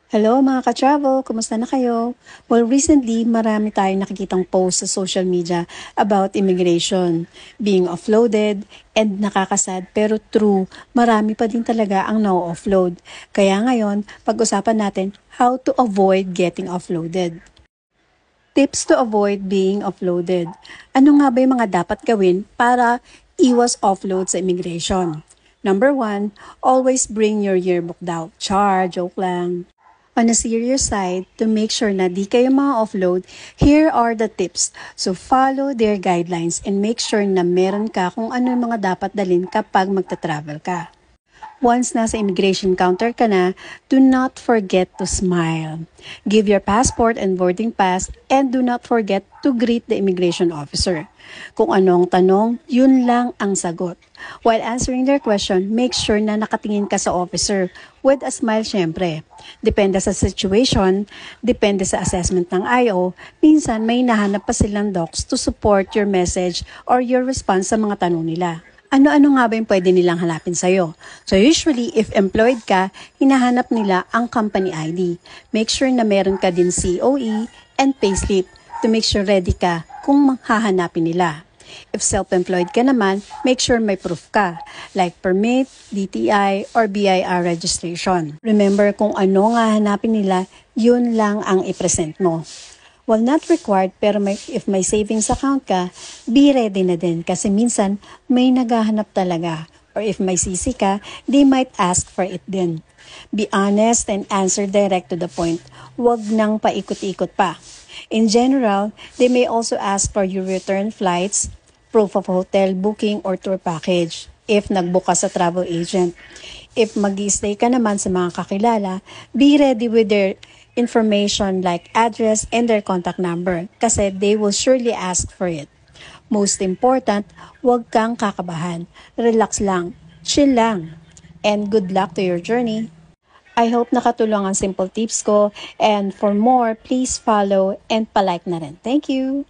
Hello mga ka-travel, kumusta na kayo? Well, recently, marami tayong nakikitang post sa social media about immigration, being offloaded, and nakakasad pero true, marami pa din talaga ang no-offload. Kaya ngayon, pag-usapan natin how to avoid getting offloaded. Tips to avoid being offloaded. Ano nga ba yung mga dapat gawin para iwas offload sa immigration? Number 1, always bring your yearbook daw. Joke lang. On a serious side, to make sure na di kayo ma-offload, here are the tips. So follow their guidelines and make sure na meron ka kung ano yung mga dapat dalhin kapag magta-travel ka. Once nasa immigration counter ka na, do not forget to smile. Give your passport and boarding pass and do not forget to greet the immigration officer. Kung ano ang tanong, yun lang ang sagot. While answering their question, make sure na nakatingin ka sa officer with a smile syempre. Depende sa situation, depende sa assessment ng IO, minsan may nahanap pa silang docs to support your message or your response sa mga tanong nila. Ano-ano nga ba yung pwede nilang hanapin sa'yo? So usually, if employed ka, hinahanap nila ang company ID. Make sure na meron ka din COE and payslip to make sure ready ka kung hahanapin nila. If self-employed ka naman, make sure may proof ka, like permit, DTI, or BIR registration. Remember kung ano nga hanapin nila, yun lang ang i-present mo. Well, not required, pero if may savings account ka, be ready na din kasi minsan may naghahanap talaga. Or if may CC ka, they might ask for it din. Be honest and answer direct to the point. Huwag nang paikot-ikot pa. In general, they may also ask for your return flights, proof of hotel booking or tour package if nagbook ka sa travel agent. If mag-i-stay ka naman sa mga kakilala, be ready with their information like address and their contact number kasi they will surely ask for it. Most important, huwag kang kakabahan. Relax lang, chill lang, and good luck to your journey. I hope nakatulong ang simple tips ko and for more, please follow and palike na rin. Thank you!